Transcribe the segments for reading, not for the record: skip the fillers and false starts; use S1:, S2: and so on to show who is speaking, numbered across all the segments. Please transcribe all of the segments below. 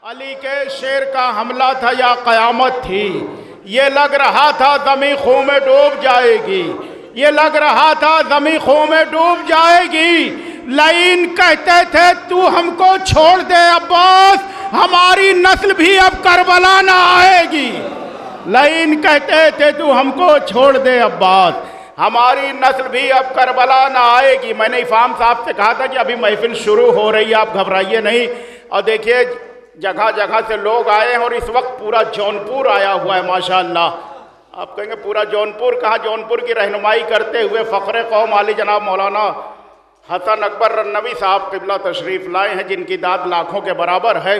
S1: علی کے شیر کا حملہ تھا یا قیامت تھی؟ یہ لگ رہا تھا زمین خون میں ڈوب جائے گی، یہ لگ رہا تھا زمین خون میں ڈوب جائے گی۔ لعین کہتے تھے تو ہم کو چھوڑ دے عباس، ہماری نسل بھی اب کربلا نہ آئے گی۔ لعین کہتے تھے تو ہم کو چھوڑ دے عباس، ہماری نسل بھی اب کربلا نہ آئے گی۔ میں نے افہام صاحب سے کہا تھا کہ ابھی محفل شروع ہو رہی ہے، آپ گھبرائیے نہیں۔ اور دیکھیے جگہ جگہ سے لوگ آئے ہیں اور اس وقت پورا جونپور آیا ہوا ہے ماشاءاللہ۔ آپ کہیں گے پورا جونپور کہاں؟ جونپور کی رہنمائی کرتے ہوئے فخر قوم عالی جناب مولانا حسن اکبر رنوی صاحب قبلہ تشریف لائے ہیں، جن کی داد لاکھوں کے برابر ہے۔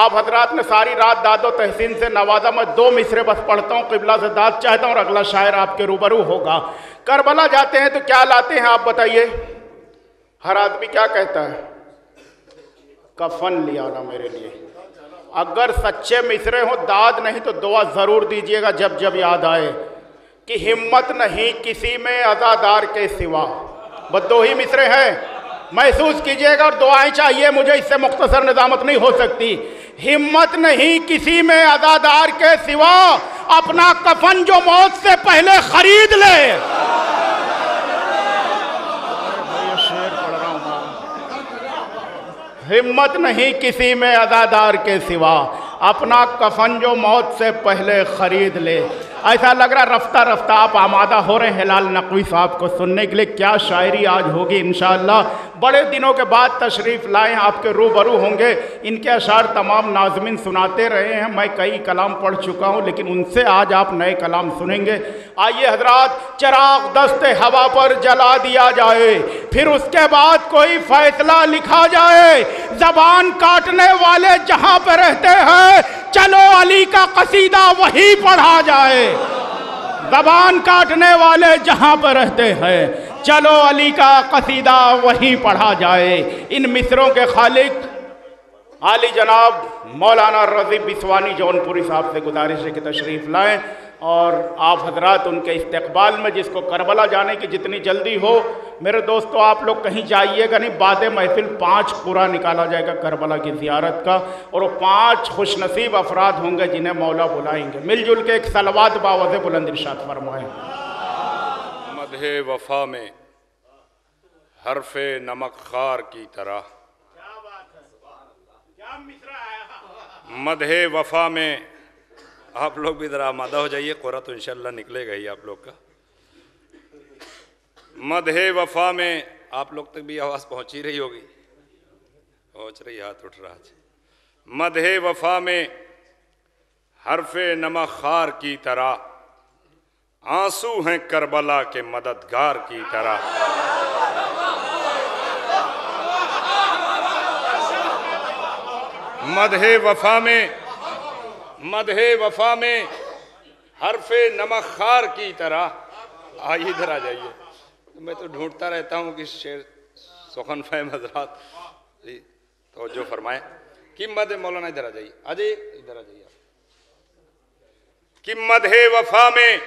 S1: آپ حضرات نے ساری رات داد و تحسین سے نوازا۔ میں 2 مصرے بس پڑھتا ہوں، قبلہ سے داد چاہتا ہوں اور اگلا شاعر آپ کے روبرو ہوگا۔ کربلا جاتے ہیں تو کیا لاتے ہیں آپ بتائیے؟ ہر آدمی کیا کہتا ہے؟ کفن لیا نا میرے لیے۔ اگر سچے مصرے ہوں داد نہیں تو دعا ضرور دیجئے گا جب جب یاد آئے کہ ہمت نہیں کسی میں عزادار کے سوا۔ بس 2 ہی مصرے ہیں، محسوس کیجئے گا اور دعائیں چاہیے مجھے، اس سے مختصر نظامت نہیں ہو سکتی۔ ہمت نہیں کسی میں عزادار کے سوا، اپنا کفن جو موت سے پہلے خرید لے۔ ہمت نہیں کسی میں عزادار کے سوا، اپنا کفن جو موت سے پہلے خرید لے۔ ایسا لگ رہا رفتہ رفتہ آپ آمادہ ہو رہے ہیں ہلال نقوی صاحب کو سننے کے لیے۔ کیا شاعری آج ہوگی انشاءاللہ۔ بڑے دنوں کے بعد تشریف لائیں، آپ کے روبرو ہوں گے۔ ان کے اشعار تمام ناظمین سناتے رہے ہیں، میں کئی کلام پڑھ چکا ہوں، لیکن ان سے آج آپ نئے کلام سنیں گے۔ آئیے حضرات، چراغ دست ہوا پر جلا دیا جائے، پھر اس کے بعد کوئی فیصلہ لکھا جائے۔ زبان کاٹنے والے جہاں پہ رہتے ہیں، چلو علی کا قصیدہ وہی پڑھا جائے۔ زبان کاٹنے والے جہاں پہ رہتے ہیں، چلو علی کا قصیدہ وہی پڑھا جائے۔ ان مصروں کے خالق عالی جناب مولانا رضی بسوانی جونپوری صاحب سے گزارش ہے کہ تشریف لائیں، اور آپ حضرات ان کے استقبال میں، جس کو کربلا جانے کی جتنی جلدی ہو۔ میرے دوستو آپ لوگ کہیں جائیے گا نہیں، بعد محفل 5 قرعہ نکالا جائے گا کربلا کی زیارت کا، اور وہ 5 خوش نصیب افراد ہوں گے جنہیں مولا بلائیں گے۔ مل جل کے ایک صلوات باوضع بلند ارشاد فرمائیں۔
S2: مدح وفا میں حرف نمک خار کی طرح، مدح وفا میں، آپ لوگ بھی ذرا آمادہ ہو جائیے، قرعہ تو انشاءاللہ نکلے گا ہی آپ لوگ کا۔ مدح وفا میں آپ لوگ تک بھی آواز پہنچ ہی رہی ہوگی، پہنچ رہی، ہاتھ اٹھ رہا۔ مدح وفا میں حرف نمک خار کی طرح، آنسو ہیں کربلا کے مددگار کی طرح۔ مدح وفا میں، مدح وفا میں حرف نمک خار کی طرح۔ آئیے ادھر آ جائیے، میں تو ڈھونڈتا رہتا ہوں کہ شعر سخن فہم حضرات توجہ فرمائیں کہ مدح، مولانا ادھر آ جائیے، ادھر آ جائیے کہ مدح وفا میں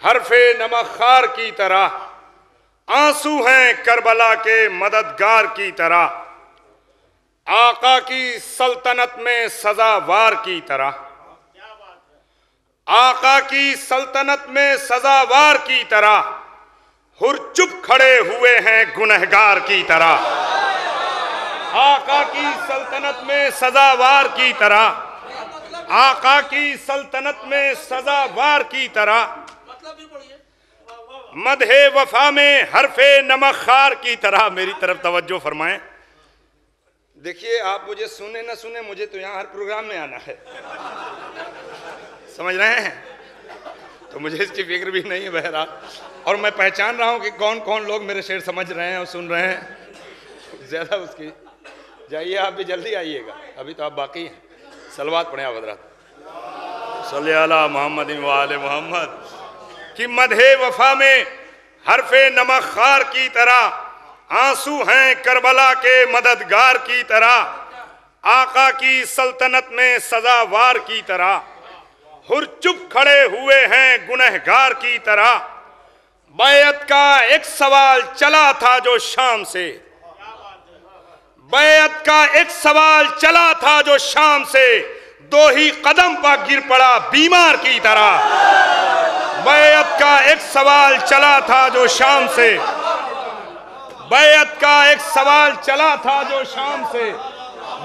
S2: حرف نمک خار کی طرح، آنسو ہیں کربلا کے مددگار کی طرح، آقا کی سلطنت میں سزاوار کی طرح، آقا کی سلطنت میں سزاوار کی طرح، ہر چپ کھڑے ہوئے ہیں گنہگار کی طرح۔ آقا کی سلطنت میں سزاوار کی طرح، آقا کی سلطنت میں سزاوار کی طرح، مدح وفا میں حرف نمک خار کی طرح۔ میری طرف توجہ فرمائیں۔ دیکھیے آپ مجھے سنیں نہ سنیں، مجھے تو یہاں ہر پروگرام میں آنا ہے، سمجھ رہے ہیں؟ تو مجھے اس کی فکر بھی نہیں ہے بہرحال، اور میں پہچان رہا ہوں کہ کون کون لوگ میرے شعر سمجھ رہے ہیں اور سن رہے ہیں۔ زیادہ اس کی جائیے، آپ بھی جلدی آئیے گا، ابھی تو آپ باقی ہیں۔ صلوات پڑھیں آپ حضرات، صلی علی محمد و آل محمد۔ کہ مدح وفا میں حرف نمک خار کی طرح، آنسو ہیں کربلا کے مددگار کی طرح، آقا کی سلطنت میں سزاوار کی طرح، ہر چپ کھڑے ہوئے ہیں گنہگار کی طرح۔ بیعت کا ایک سوال چلا تھا جو شام سے، بیعت بیعت کا ایک سوال چلا تھا جو شام سے، دو ہی قدم پا گر پڑا بیمار کی طرح۔ بیعت کا ایک سوال چلا تھا جو شام سے، بیعت کا ایک سوال چلا تھا جو شام سے،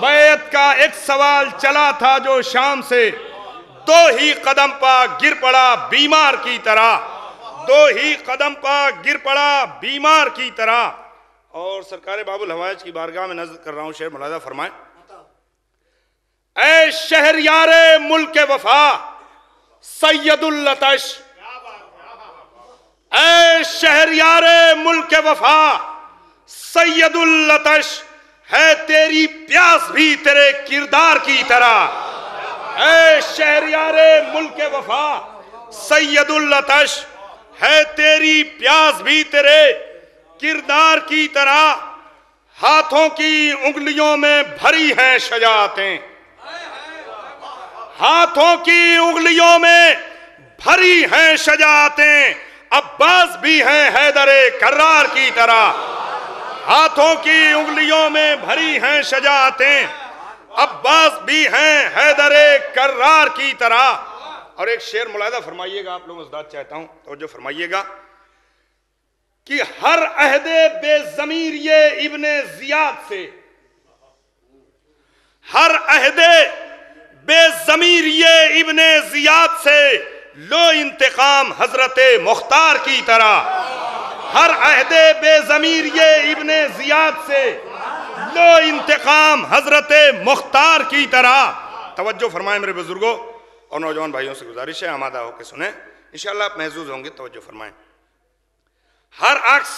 S2: بیعت کا ایک سوال چلا تھا جو شام سے، دو ہی قدم پا گر پڑا بیمار کی طرح، دو ہی قدم پا گر پڑا بیمار کی طرح۔ اور سرکار باب الحوائج کی بارگاہ میں نظر کر رہا ہوں، شعر ملاحظہ فرمائیں۔ اے شہریار ملک وفا سید اللطش، اے شہریار ملک وفا سید اللطش، ہے تیری پیاس بھی تیرے کردار کی طرح۔ اے شہریار ملک وفا سید اللطش، ہے تیری پیاس بھی تیرے کردار کی طرح۔ ہاتھوں کی انگلیوں میں بھری ہیں شجاعتیں، ہاتھوں کی انگلیوں میں بھری ہیں شجاعتیں، عباس بھی ہیں حیدر کرار کی طرح۔ ہاتھوں کی انگلیوں میں بھری ہیں شجاعتیں، عباس بھی ہیں حیدر کرار کی طرح۔ اور ایک شعر ملاحظہ فرمائیے گا، آپ لوگ ازداد چاہتا ہوں توجہ فرمائیے گا کہ ہر عہد بے ضمیر یہ ابن زیاد سے، ہر عہد بے ضمیر یہ ابن زیاد سے، لو انتقام حضرت مختار کی طرح۔ ہر عہد بے ضمیر یہ ابن زیاد سے، لو انتقام حضرت مختار کی طرح۔ توجہ فرمائیں میرے بزرگوں اور نوجوان بھائیوں سے گزارش ہے، آمادہ ہو کے سنیں، انشاءاللہ آپ محظوظ ہوں گے۔ توجہ فرمائیں۔ ہر عکس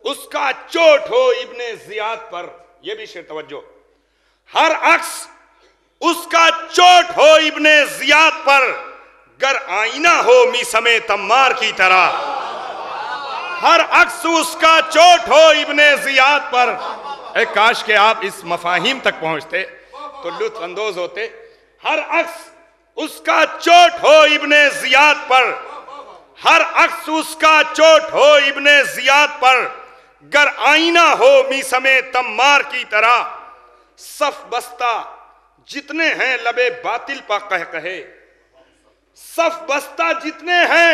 S2: اس کا چوٹ ہو ابن زیاد پر، یہ بھی شعر توجہ، ہر عکس اس کا چوٹ ہو ابن زیاد پر، گر آئینہ ہو میثم تمار کی طرح۔ ہر عکس اس کا چوٹ ہو ابن زیاد پر، اے کاش کہ آپ اس مفاہیم تک پہنچتے تو لطف اندوز ہوتے۔ ہر عکس اس کا چوٹ ہو ابن زیاد پر، ہر عکس اس کا چوٹ ہو ابن زیاد پر، گر آئینہ ہو میثم تمار کی طرح۔ صف بستہ جتنے ہیں لبے باطل پا قہقہے، صف بستہ جتنے ہیں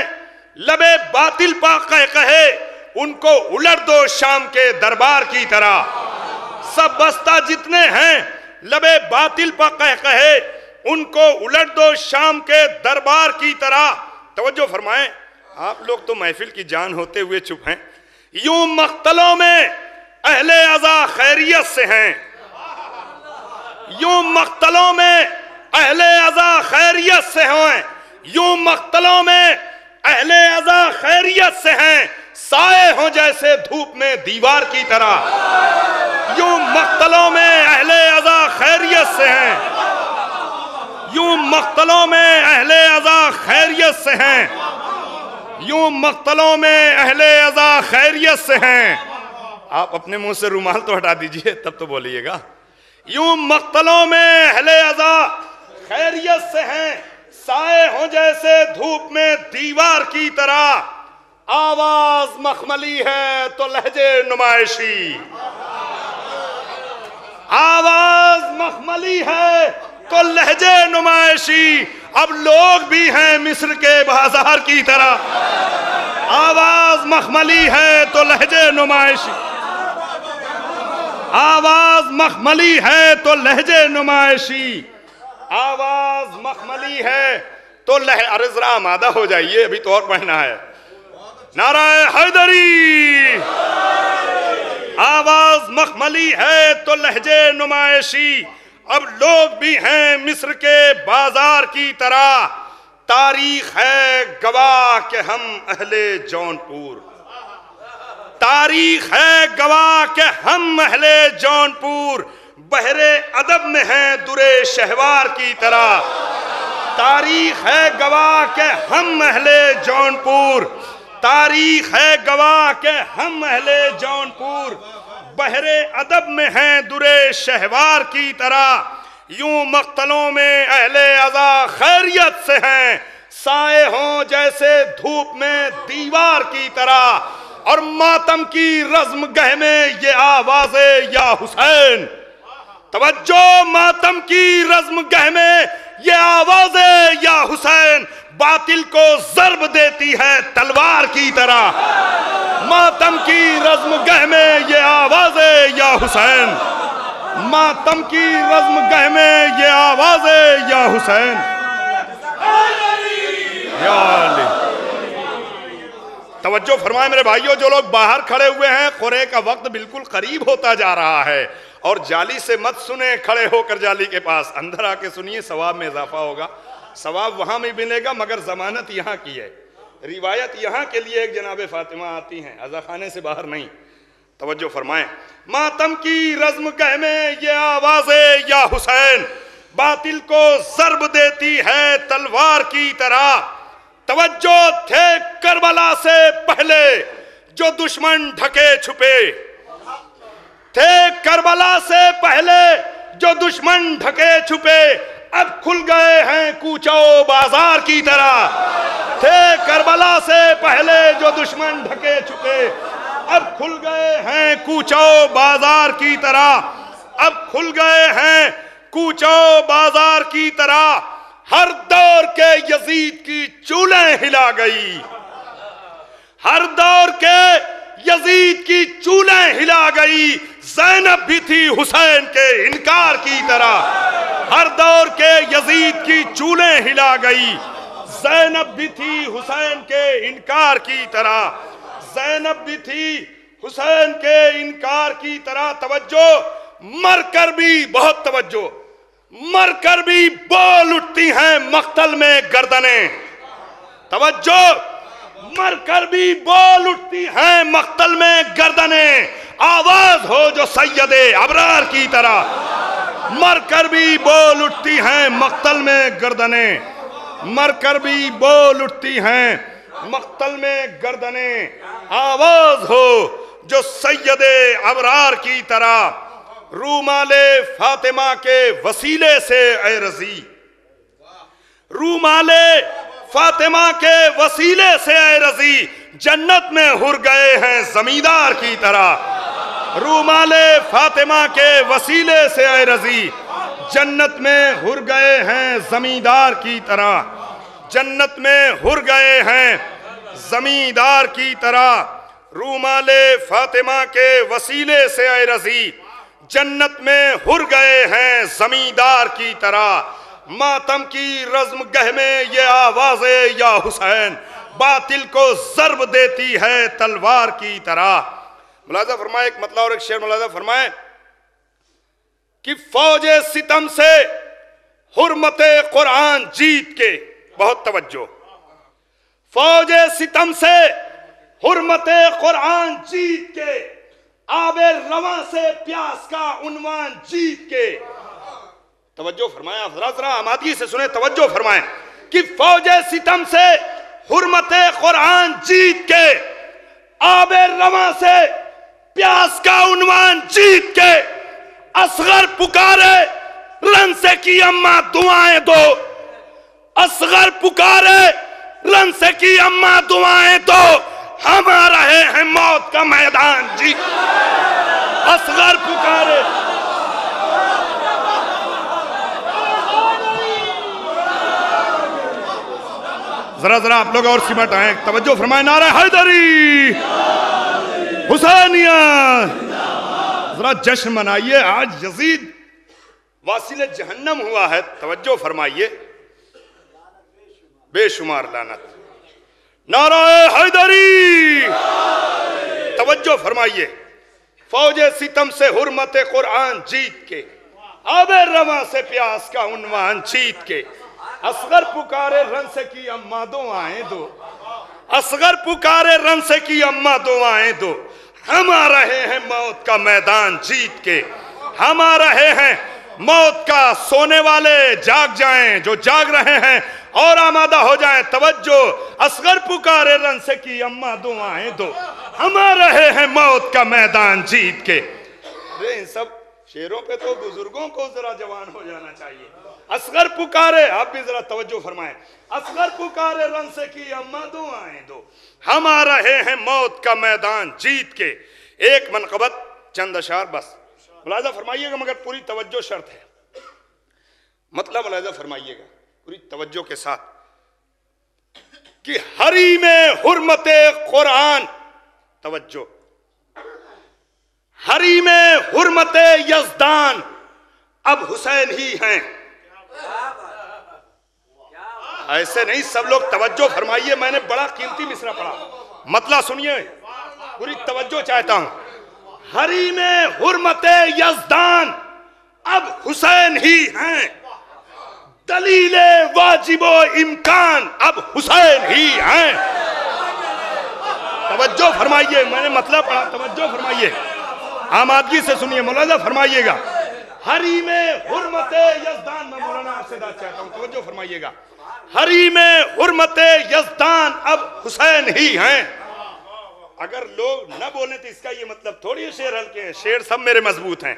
S2: لبے باطل پا قہقہے، ان کو الٹ دو شام کے دربار کی طرح۔ صف بستہ جتنے ہیں لبے باطل پا قہقہے، ان کو الٹ دو شام کے دربار کی طرح۔ توجہ فرمائیں، آپ لوگ تو محفل کی جان ہوتے ہوئے چپ ہیں۔ یوں مقتلوں میں اہل عزا خیریت سے ہیں، یوں مقتلوں میں اہل عزا خیریت سے ہیں، یوں مقتلوں میں اہل عزا خیریت سے ہیں، سائے ہوں جیسے دھوپ میں دیوار کی طرح۔ یوں مقتلوں میں اہل عزا خیریت سے ہیں، یوں مقتلوں میں اہل عزا خیریت سے ہیں، یوں مقتلوں میں اہل عزا خیریت سے ہیں۔ آپ اپنے منہ سے رومال تو ہٹا دیجئے تب تو بولیے گا۔ یوں مقتلوں میں اہل عزا خیریت سے ہیں، سائے ہوں جیسے دھوپ میں دیوار کی طرح۔ آواز مخملی ہے تو لہجے نمائشی، آواز مخملی ہے تو لہجے نمائشی، اب لوگ بھی ہیں مصر کے بازار کی طرح۔ آواز مخملی ہے تو لہجے نمائشی، آواز مخملی ہے تو لہجے نمائشی، آواز مخملی ہے تو ارے ذرا آمادہ ہو جائیے، ابھی تو اور پڑھنا ہے۔ نعرہ حیدری، آواز مخملی ہے تو لہجے نمائشی، اب لوگ بھی ہیں مصر کے بازار کی طرح۔ تاریخ ہے گواہ کہ ہم اہل جونپور، تاریخ ہے گواہ کہ ہم اہل جونپور، بحر ادب میں ہیں درے شہوار کی طرح۔ تاریخ ہے گواہ کہ ہم اہل جونپور، تاریخ ہے گواہ کہ ہم اہل جونپور، بحر ادب میں ہیں درے شہوار کی طرح۔ یوں مقتلوں میں اہل عزا خیریت سے ہیں، سائے ہوں جیسے دھوپ میں دیوار کی طرح۔ اور ماتم کی رزم گہ میں یہ آواز یا حسین، توجہ ماتم کی رزم گہ میں یہ آوازیں یا حسین باطل کو ضرب دیتی ہے تلوار کی طرح. ماتم کی رزم گہ میں یہ آوازیں یا حسین. ماتم کی رزم گہ میں یہ آوازیں یا حسین. یا علی. توجہ فرمائے میرے بھائیوں، جو لوگ باہر کھڑے ہوئے ہیں، قرے کا وقت بالکل قریب ہوتا جا رہا ہے، اور جالی سے مت سنیں کھڑے ہو کر جالی کے پاس، اندر آ کے سنیے، ثواب میں اضافہ ہوگا. ثواب وہاں میں ملے گا، مگر ضمانت یہاں کی ہے. روایت یہاں کے لیے ایک جناب فاطمہ آتی ہیں، عزا خانے سے باہر نہیں. توجہ فرمائیں. ماتم کی رزم گہ میں یہ آوازیں یا حسین باطل کو ضرب دیتی ہے تلوار کی طرح. توجہ تھے کربلا سے پہلے جو دشمن ڈھکے چھپے. تھے کربلا سے پہلے جو دشمن ڈھکے چھپے، اب کھل گئے ہیں کوچہ و بازار کی طرح. تھے کربلا سے پہلے جو دشمن ڈھکے چھپے، اب کھل گئے ہیں کوچہ و بازار کی طرح. اب کھل گئے ہیں کوچہ و بازار کی طرح. ہر دور کے یزید کی چولیں ہلا گئی. ہر دور کے یزید کی چولیں ہلا گئی. زینب بھی تھی حسین کے انکار کی طرح. ہر دور کے یزید کی چولیں ہلا گئی. زینب بھی تھی حسین کے انکار کی طرح. زینب بھی تھی حسین کے انکار کی طرح. توجہ مر کر بھی، بہت توجہ، مر کر بھی بول اٹھتی ہیں مقتل میں گردنیں. توجہ مر کر بھی بول اٹھتی ہیں مقتل میں گردنیں. آواز ہو جو سید ابرار کی طرح. مر کر بھی بول اٹھتی ہیں مقتل میں گردنیں. مر کر بھی بول اٹھتی ہیں مقتل میں گردنیں. آواز ہو جو سید ابرار کی طرح. رومال فاطمہ کے وسیلے سے اے رضی. رومال فاطمہ کے وسیلے سے اے رضی جنت میں ہر گئے ہیں زمیندار کی طرح. رومال فاطمہ کے وسیلے سے اے رضی جنت میں ہر گئے ہیں زمیندار کی طرح. جنت میں ہر گئے ہیں زمیندار کی طرح. رومال فاطمہ کے وسیلے سے اے رضی جنت میں ہر گئے ہیں زمیندار کی طرح. ماتم کی رزم گہ میں یہ آوازیں یا حسین باطل کو ضرب دیتی ہے تلوار کی طرح. ملاحظہ فرمائے ایک مطلب اور ایک شعر ملاحظہ فرمائے کہ فوج ستم سے حرمت قرآن جیت کے، بہت توجہ، فوج ستم سے حرمت قرآن جیت کے، آب رواں سے پیاس کا عنوان جیت کے. توجہ فرمائیں، آپ ذرا آمادگی سے سنیں، توجہ فرمائیں کہ فوج ستم سے حرمت قرآن جیت کے، آب رواں سے پیاس کا عنوان جیت کے، اصغر پکارے رن سے کی اماں دعائیں دو. اصغر پکارے رن سے کی اماں دعائیں دو، ہم آ رہے ہیں موت کا میدان جی. اصغر پکارے. ذرا آپ لوگ اور سمٹ آئیں، توجہ فرمائیں. نعرہ حیدری، حسینیہ، ذرا جشن منائیے. آج یزید واصل جہنم ہوا ہے. توجہ فرمائیے. بے شمار لعنت. نعرہ حیدری. توجہ فرمائیے. فوج ستم سے حرمت قرآن جیت کے، آب رواں سے پیاس کا عنوان جیت کے، اصغر پکارے رن سے کی اماں دعائیں دو. اصغر پکارے رن سے کی اماں دعائیں دو، ہم آ رہے ہیں موت کا میدان جیت کے. ہم آ رہے ہیں موت کا. سونے والے جاگ جائیں، جو جاگ رہے ہیں اور آمادہ ہو جائیں. توجہ. اصغر پکارے رن سے کی اماں دعائیں دو، ہم آ رہے ہیں موت کا میدان جیت کے. ان سب شعروں پہ تو بزرگوں کو ذرا جوان ہو جانا چاہیے. اصغر پکارے، آپ بھی ذرا توجہ فرمائیں. اصغر پکارے رن سے کی اماں دعائیں دو، ہم آ رہے ہیں موت کا میدان جیت کے. ایک منقبت، چند اشعار بس. ملاحظہ فرمائیے گا مگر پوری توجہ شرط ہے. مطلب ملاحظہ فرمائیے گا پوری توجہ کے ساتھ کہ حریم حرمت قرآن، توجہ، حریم حرمت یزدان اب حسین ہی ہیں. ایسے نہیں، سب لوگ توجہ فرمائیے، میں نے بڑا قیمتی مصرع پڑھا، مطلب سنیے، پوری توجہ چاہتا ہوں. حریم حرمت یزدان اب حسین ہی ہیں، دلیل واجب و امکان اب حسین ہی ہیں. توجہ فرمائیے، میں نے مطلب پڑھا، توجہ فرمائیے، آمادگی سے سنیے، ملاحظہ فرمائیے گا. حریم حرمت یزدان، میں مولانا آپ سے داد چاہتا ہوں، توجہ فرمائیے گا. حریم حرمت یزدان اب حسین ہی ہیں. اگر لوگ نہ بولیں تو اس کا یہ مطلب تھوڑی شعر ہلکے ہیں، شعر سب میرے مضبوط ہیں.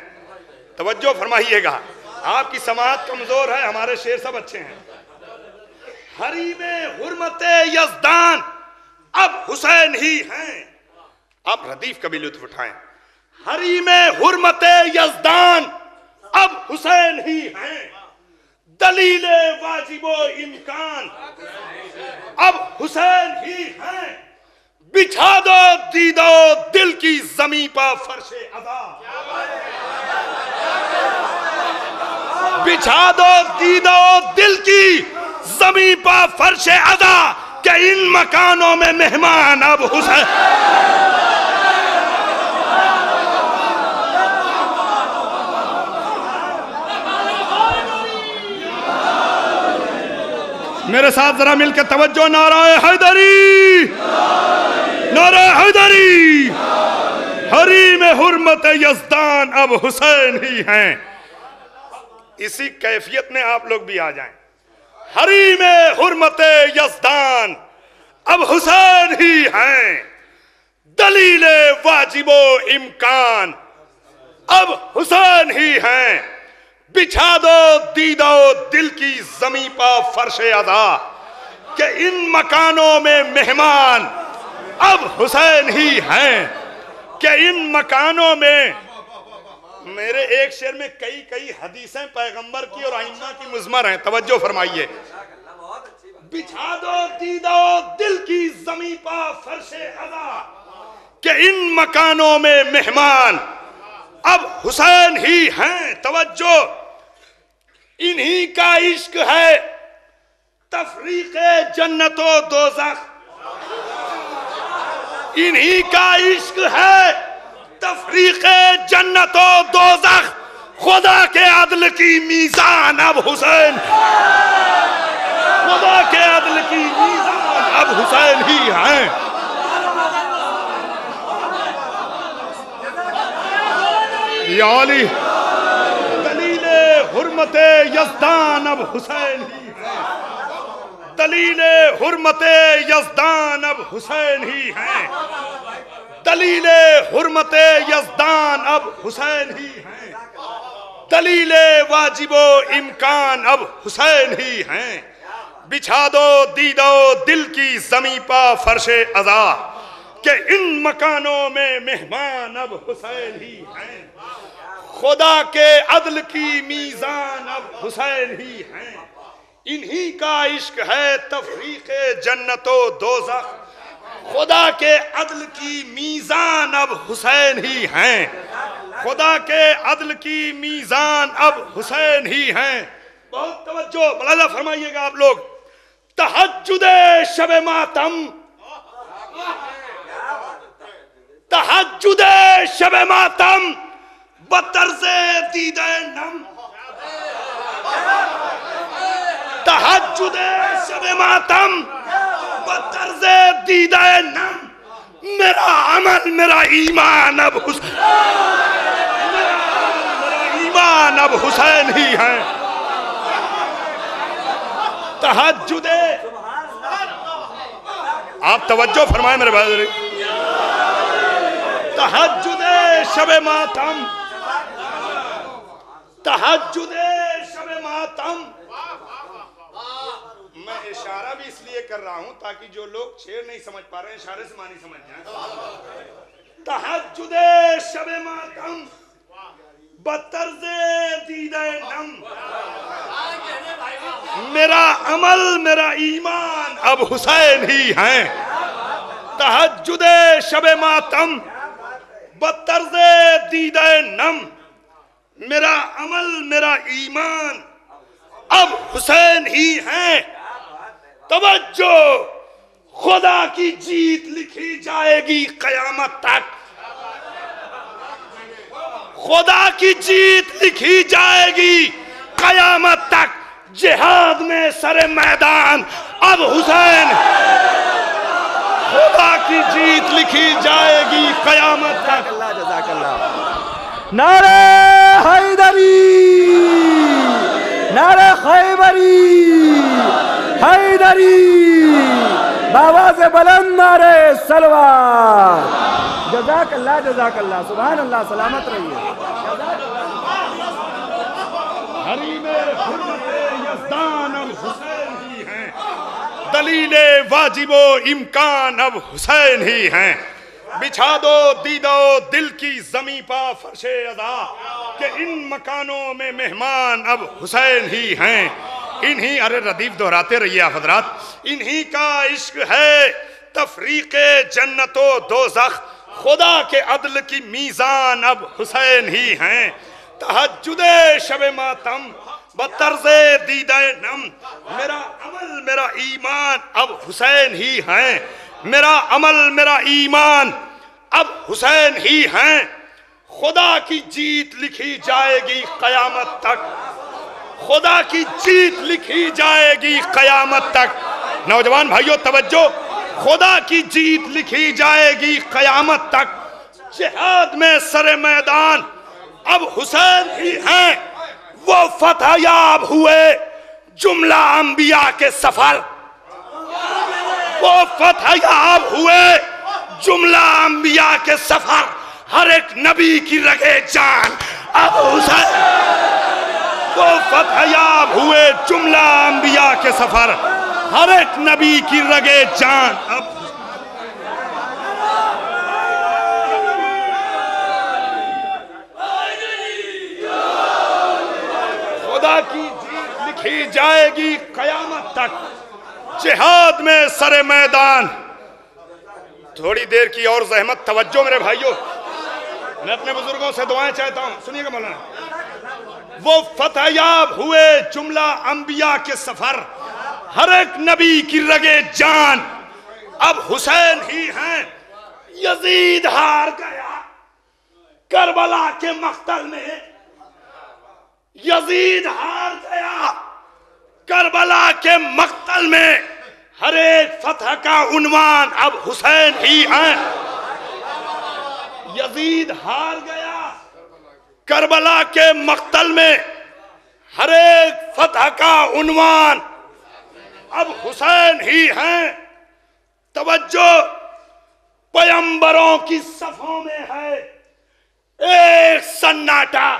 S2: توجہ فرمائیے گا، آپ کی سماعت کمزور ہے، ہمارے شعر سب اچھے ہیں. حریم حرمت یزدان اب حسین ہی ہیں. آپ ردیف کا بھی لطف اٹھائیں. حریم حرمت یزدان اب حسین ہی ہیں، دلیل واجب و امکان اب حسین ہی ہیں. بچھا دو دید و دل کی زمین پا فرش عزا، بچھا دو دید و دل کی زمین پا فرش عزا کہ ان مکانوں میں مہمان اب حسین. میرے ساتھ ذرا مل کے توجہ، نعرہ حیدری، نعرہ حیدری. حریم حرمت یزدان اب حسین ہی ہیں. اسی کیفیت میں آپ لوگ بھی آ جائیں. حریم حرمت یزدان اب حسین ہی ہیں، دلیل واجب و امکان اب حسین ہی ہیں. بچھا دو دید و دل کی زمین پا فرش عزا کہ ان مکانوں میں مہمان اب حسین ہی ہیں، کہ ان مکانوں میں. میرے ایک شعر میں کئی حدیثیں پیغمبر کی اور ائمہ کی مضمر ہیں، توجہ فرمائیے. بچھا دو دید و دل کی زمین پا فرش عزا کہ ان مکانوں میں مہمان اب حسین ہی ہیں. توجہ، انہی کا عشق ہے تفریق جنت و دوزخ، انہی کا عشق ہے تفریق جنت و دوزخ. خدا کے عدل کی میزان اب حسین، خدا کے عدل کی میزان اب حسین ہی ہیں. یا علی، دلیل حرمت یزدان اب حسین ہی ہیں، دلیل حرمت یزدان اب حسین ہی ہیں، دلیل حرمت یزدان اب حسین ہی ہیں، دلیل واجب و امکان اب حسین ہی ہیں. بچھا دو دید و دل کی زمین پا فرش عزا کہ ان مکانوں میں مہمان اب حسین ہی ہیں. خدا کے عدل کی میزان اب حسین ہی ہیں. انہی کا عشق ہے تفریق جنت و دوزخ. خدا کے عدل کی میزان اب حسین ہی ہیں، خدا کے عدل کی میزان اب حسین ہی ہیں. بہت توجہ، ملاحظہ فرمائیے گا آپ لوگ. تہجد شب ماتم، تہجد شب ماتم بطرز دید نم، تہجد شب ماتم بطرز دید نم. میرا عمل میرا ایمان اب حسین، میرا ایمان اب حسین ہی ہیں. تہجد، آپ توجہ فرمائیں میرے بھائی. تہجد شب ماتم، تہجد شب ماتم. میں اشارہ بھی اس لیے کر رہا ہوں تاکہ جو لوگ شعر نہیں سمجھ پا رہے ہیں اشارے سے معنی سمجھ جائیں. تہجد شب ماتم بطرز دیدہ نم، میرا عمل میرا ایمان اب حسین ہی ہیں، تہجد شب ماتم بطرز دیدہ نم، میرا عمل میرا ایمان اب حسین ہی ہیں، توجہ خدا کی جیت لکھی جائے گی قیامت تک، خدا کی جیت لکھی جائے گی قیامت تک، جہاد میں سر میدان اب حسین، خدا کی جیت لکھی جائے گی قیامت تک۔
S3: اللہ جزاک اللہ۔ نعرہ حیدری، نعرہ خیبری، حیدری، بآواز بلند نعرہ سلوات۔ جزاک اللہ جزاک اللہ، سبحان اللہ، سلامت رہیے۔
S2: حریم حرمت یزدان اب حسین ہی ہیں، دلیل واجب و امکان اب حسین ہی ہیں، بچھا دو دیدہ و دل کی زمیں پا فرش ادا کہ ان مکانوں میں مہمان اب حسین ہی ہیں، انہی، ارے ردیف دہراتے رہیے آپ حضرات، انہی کا عشق ہے تفریق جنت و دوزخ، خدا کے عدل کی میزان اب حسین ہی ہیں، تہجد شب ماتم بطرز دیدہ نم، میرا عمل میرا ایمان اب حسین ہی ہیں، میرا عمل میرا ایمان اب حسین ہی ہیں، خدا کی جیت لکھی جائے گی قیامت تک، خدا کی جیت لکھی جائے گی قیامت تک۔ نوجوان بھائیو توجہ، خدا کی جیت لکھی جائے گی قیامت تک، جہاد میں سر میدان اب حسین ہی ہیں، وہ فتح یاب ہوئے جملہ انبیاء کے سفر، وہ فتح یاب ہوئے جملہ انبیاء کے سفر، ہر ایک نبی کی رگے جان اب حسین، وہ فتح یاب ہوئے جملہ انبیاء کے سفر، ہر ایک نبی کی رگے جان اب خدا کی جیت لکھی جائے گی قیامت تک، جہاد میں سر میدان۔ تھوڑی دیر کی اور زحمت، توجہ میرے بھائیوں، میں اپنے بزرگوں سے دعائیں چاہتا ہوں، سنیے گا مولانا۔ وہ فتح یاب ہوئے جملہ انبیاء کے سفر، ہر ایک نبی کی رگے جان اب حسین ہی ہیں، یزید ہار گیا کربلا کے مقتل میں، یزید ہار گیا کربلا کے مقتل میں، ہر ایک فتح کا عنوان اب حسین ہی ہیں، یزید ہار گیا کربلا کے مقتل میں، ہر ایک فتح کا عنوان اب حسین ہی ہیں، توجہ پیمبروں کی صفوں میں ہے ایک سناٹا،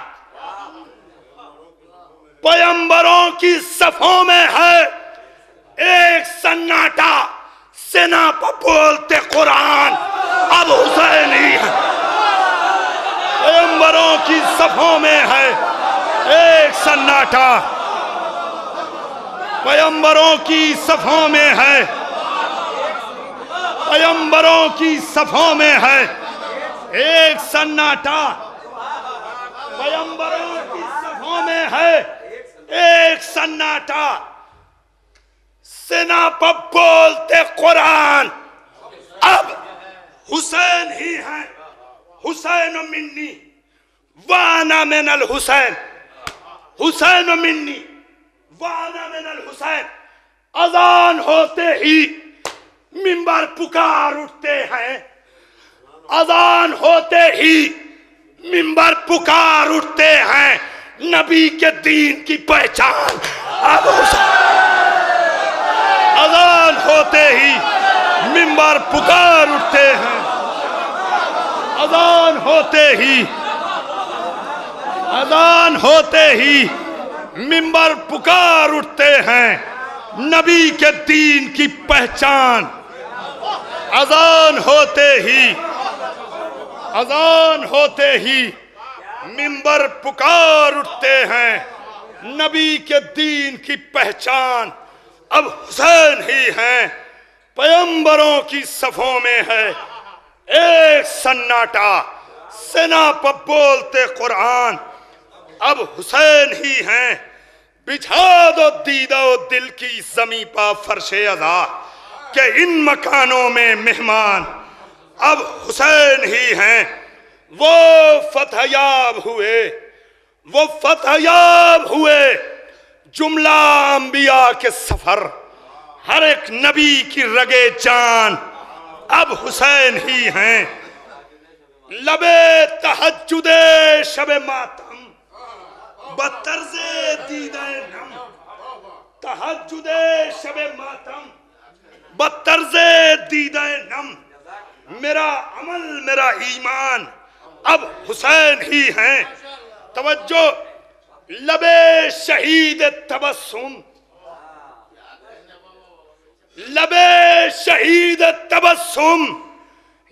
S2: پیمبروں کی صفوں میں ہے ایک سناٹا، سنا پہ بولتے قرآن اب حسین ہی ہے، پیمبروں کی صفوں میں ہے ایک سناٹا، پیمبروں کی صفوں میں ہے، پیمبروں کی صفوں میں ہے ایک سناٹا، پیمبروں کی صفوں میں ہے ایک سناٹا، سنا پہ بولتے قرآن اب حسین ہی ہیں، حسین منی وانا من الحسین، حسین منی وانا من الحسین، اذان ہوتے ہی منبر پکار اٹھتے ہیں، اذان ہوتے ہی منبر پکار اٹھتے ہیں، نبی کے دین کی پہچان اب حسین، اذان ہوتے ہی منبر پکار اٹھتے ہیں، اذان ہوتے ہی، اذان ہوتے ہی منبر پکار اٹھتے ہیں، نبی کے دین کی پہچان، اذان ہوتے ہی، اذان ہوتے ہی منبر پکار اٹھتے ہیں، نبی کے دین کی پہچان اب حسین ہی ہیں، پیغمبروں کی صفوں میں ہے ایک سناٹا، سنا پر بولتے قرآن اب حسین ہی ہیں، بچھا دو دیدہ و دل کی زمیں پا فرش عزا کہ ان مکانوں میں مہمان اب حسین ہی ہیں۔ وہ فتح یاب ہوئے جملہ انبیاء کے سفر، ہر ایک نبی کی رگے جان اب حسین ہی ہیں۔ لبے تہجد شب ماتم بطرز دیدہ نم، تہجد شب ماتم بطرز دیدہ نم، میرا عمل میرا ایمان اب حسین ہی ہیں۔ توجہ، لبے شہید تبسم، لبے شہید تبسم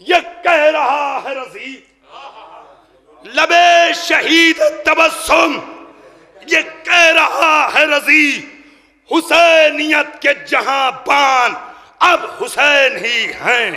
S2: یہ کہہ رہا ہے رضی، لبے شہید تبسم یہ کہہ رہا ہے رضی، حسینیت کے جہاں بان اب حسین ہی ہیں۔